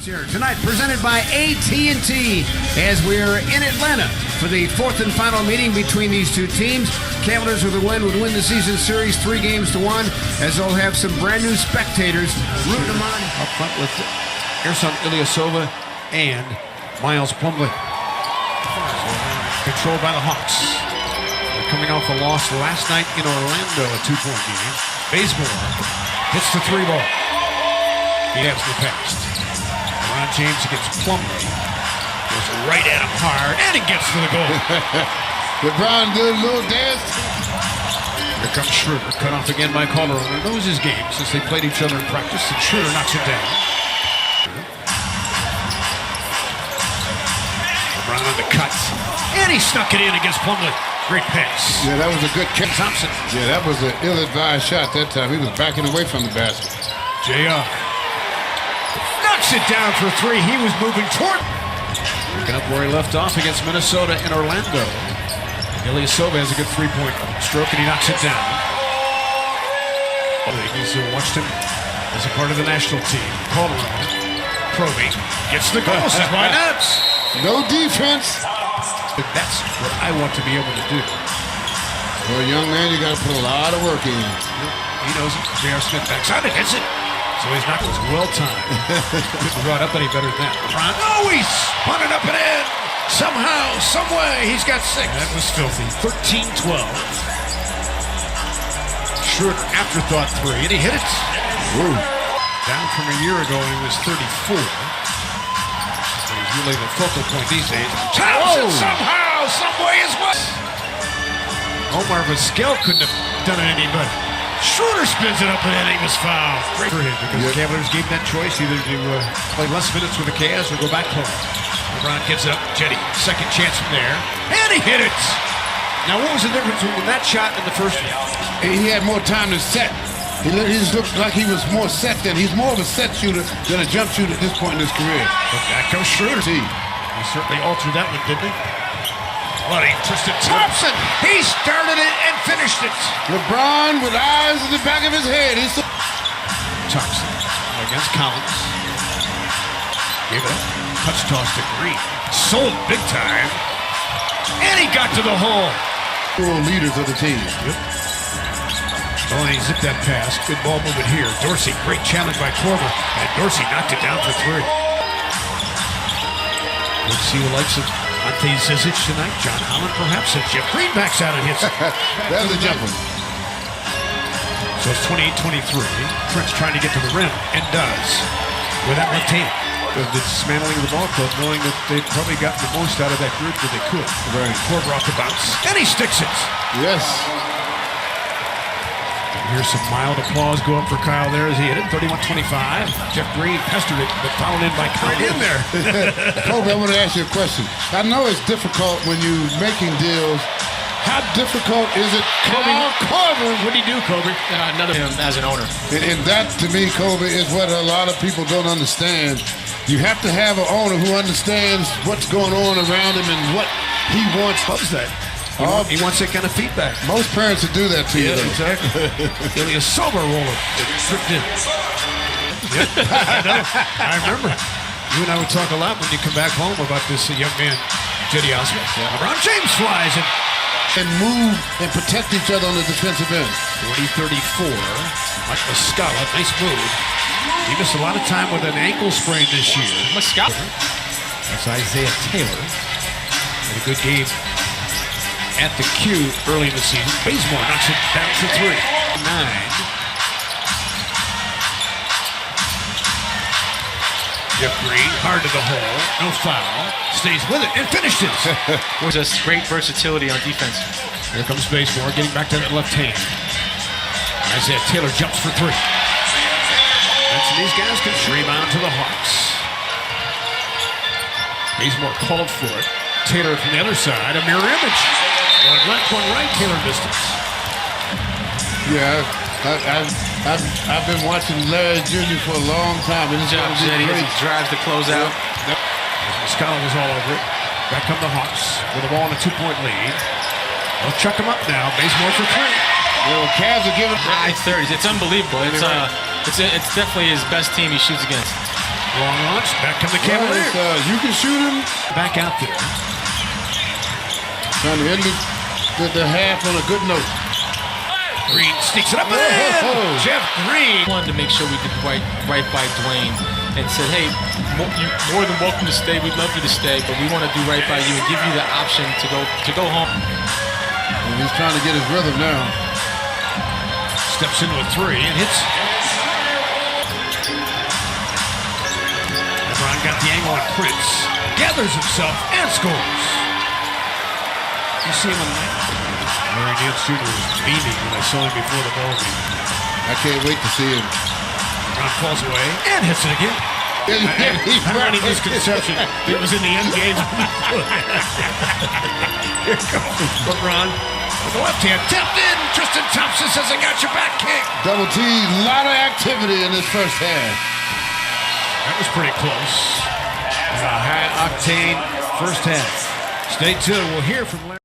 Here tonight, presented by AT&T, as we're in Atlanta for the fourth and final meeting between these two teams. Cavaliers with a win would win the season series 3-1, as they'll have some brand new spectators rooting them on. Up front with Ersan Ilyasova and Miles Plumlee. Controlled by the Hawks. They're coming off a loss last night in Orlando, a 2-point game. Bazemore hits the 3 ball. He has the pass. LeBron James against Plumlee. Goes right at him hard, and he gets to the goal. LeBron did a little dance. Here comes Schroeder, cut off again by Calderon. Who knows his game since they played each other in practice, and Schroeder knocks it down. LeBron on the cut, and he snuck it in against Plumlee. Great pass. Yeah, that was a good catch. Thompson. Yeah, that was an ill-advised shot that time. He was backing away from the basket. JR. Knocks it down for 3. He was moving toward. Picking up where he left off against Minnesota in Orlando. Ilyasova has a good 3-point stroke, and he knocks it down. The Eagles watched him as a part of the national team. Calderon, probing, gets the goal. Says, why not? No defense. That's what I want to be able to do. Well, young man, you got to put a lot of work in. He knows it. J.R. Smith backs out and hits it. So he's not well timed. Couldn't run up any better than that. LeBron, he's spun it up and in. Somehow, some way, he's got 6. That was filthy. 13-12. Short afterthought 3, and he hit it. Woo. Down from a year ago, he was 34. So he's really the focal point these days. Thompson somehow, some way as well. Omar Vizquel couldn't have done it any better. Schroeder spins it up and in, he was fouled. Great for him because the Cavaliers gave him that choice either to play less minutes with the Cavs or go back home. LeBron gets up, Jetty, second chance from there, and he hit it. Now, what was the difference between that shot and the first one? He had more time to set. He just looked like he was more set than he's more of a set shooter than a jump shooter at this point in his career. But back goes Schroeder. He certainly altered that one, didn't he? Bloody Tristan Thompson! He started it and finished it. LeBron with eyes in the back of his head. Thompson against Collins. Gave it up. Touch toss to Green. Sold big time. And he got to the hole. Leaders of the team. Yep. Oh, and he zipped that pass. Good ball movement here. Dorsey, great challenge by Korver. And Dorsey knocked it down for 3. Let's see the likes of Monetization tonight. John Holland perhaps. And Jeff Green backs out and hits it. That's a jumper. So it's 28-23. Prince trying to get to the rim and does. With that left hand. The dismantling of the ball club, knowing that they've probably gotten the most out of that group that they could. Right. Korver off the bounce. And he sticks it. Yes. Here's some mild applause go up for Kyle there as he hit it. 31-25. Jeff Green pestered it, but fouled in by Kyle in there. Kobe, I want to ask you a question. I know it's difficult when you're making deals. How difficult is it? Kobe, what do you do, Kobe? Another him as an owner. And that, to me, Kobe, is what a lot of people don't understand. You have to have an owner who understands what's going on around him and what he wants. Loves that. He wants that kind of feedback. Most parents would do that to you. Yeah, exactly. Ilyasova roller tripped in. Yep. I remember. You and I would talk a lot when you come back home about this young man, Jetty Osman. Yeah. LeBron James flies and move and protect each other on the defensive end. 40-34. Mike Muscala, nice move. He missed a lot of time with an ankle sprain this year. Muscala. That's Isaiah Taylor. Had a good game at the Q early in the season. Bazemore knocks it down for 3. 9. Jeff Green, hard to the hole, no foul, stays with it and finishes. Was just great versatility on defense. Here comes Bazemore, getting back to that left hand. Isaiah Taylor jumps for 3. And so these guys can rebound to the Hawks. Bazemore called for it. Taylor from the other side, a mirror image. One left, one right, Taylor missed it. Yeah, I've been watching Larry Jr. for a long time. And it's Jetty as he drives the closeout. Yep. Muscala was all over it. Back come the Hawks with the ball in a 2-point lead. They'll chuck him up now. Bazemore for 3. Well, Cavs are giving high 30s. It's unbelievable. It's definitely his best team he shoots against. Long launch. Back come the Cavaliers. You can shoot him. Back out there. Trying to end the half on a good note. Green sneaks it up and in. Jeff Green. Wanted to make sure we did right by Dwayne and said, hey, you're more than welcome to stay. We'd love you to stay, but we want to do right by you and give you the option to go home. And he's trying to get his rhythm now. Steps into a three and hits. LeBron got the angle on Prince. Gathers himself and scores. You see him on the night? Larry Nance Jr. was beaming when I saw him before the ball game. I can't wait to see him. LeBron falls away and hits it again. I'm running misconception. It was in the end game. Here comes LeBron with the left hand. Tapped in. Tristan Thompson says, I got your back kick. Double T, a lot of activity in this first half. That was pretty close. A high octane first half. Stay tuned. We'll hear from Larry.